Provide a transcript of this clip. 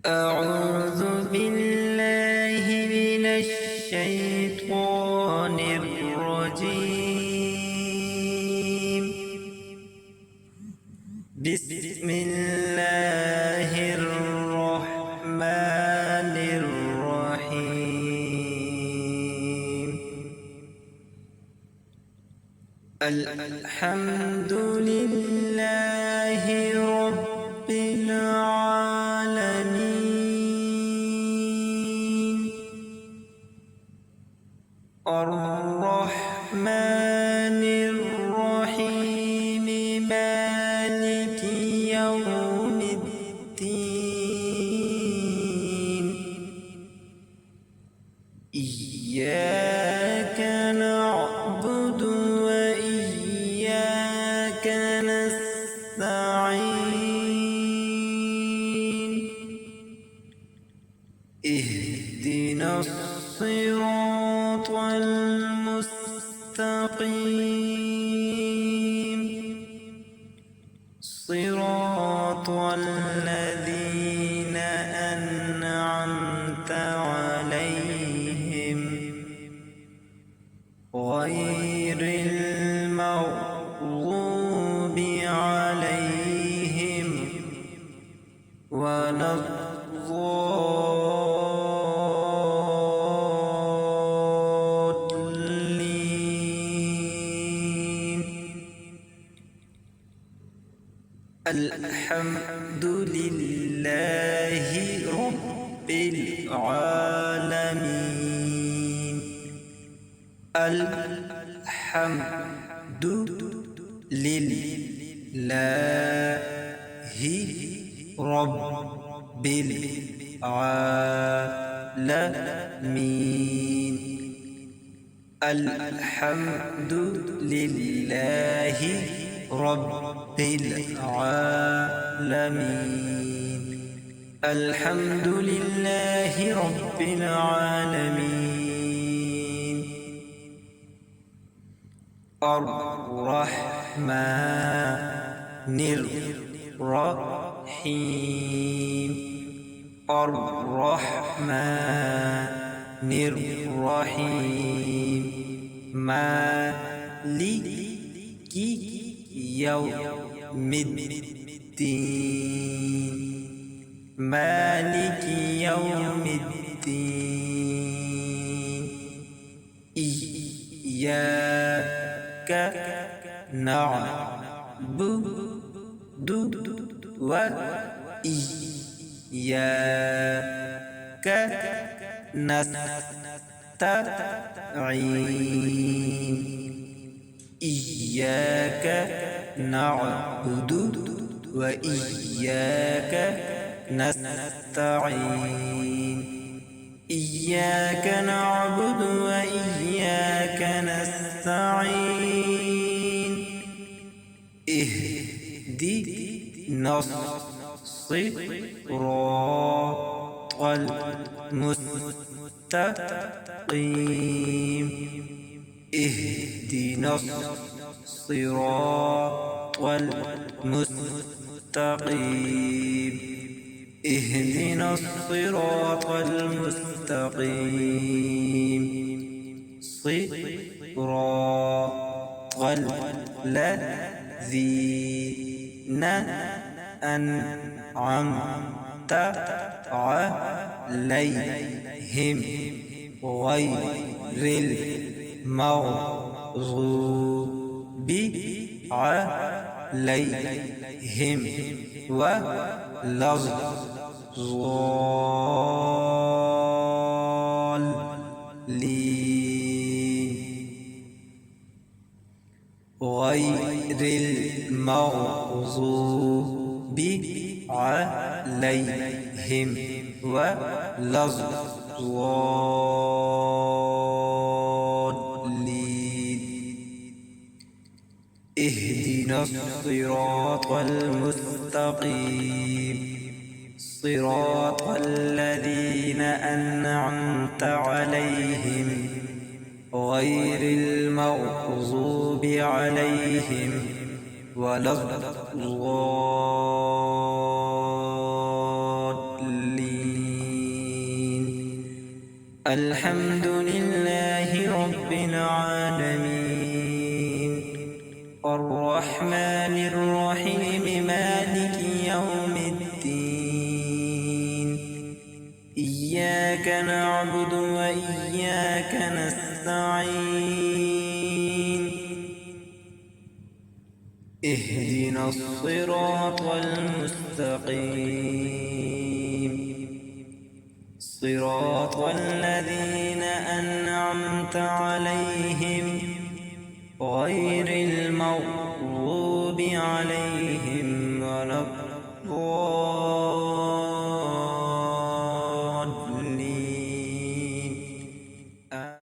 أعوذ بالله من الشيطان الرجيم. بسم الله الرحمن الرحيم. الحمد لله رب العالمين، الرحمن الرحيم، مالك يوم الدين. إياك نعبد وإياك نستعين. اهدنا الصراط المستقيم، صراط الذين أنعمت عليهم غير المغضوب عليهم ولا الضالين. الحمد لله رب العالمين. الحمد لله رب العالمين. الحمد لله رب العالمين. الحمد لله رب العالمين. الرحمن الرحيم، الرحمن الرحيم، مالك يوم الدين، مالك يوم الدين. إياك نعبد وإياك نستعين. إياك نعبد وإياك نستعين. إياك نعبد وإياك نستعين. اهدنا الصراط المستقيم، اهدنا الصراط المستقيم، اهدنا الصراط المستقيم، صراط الذين أنعمت عليهم غير المغضوب عليهم ولا الضالين. غير المغضوب عليهم ولا الضالين. اهدنا الصراط المستقيم، صراط الذين أنعمت عليهم غير المغضوب عليهم ولا الضالين. الحمد لله رب العالمين الرحمن الرحيم مالك يوم الدين إياك نعبد وإياك نستعين اهدنا الصراط المستقيم صراط الذين أنعمت عليهم غير المغضوب عليهم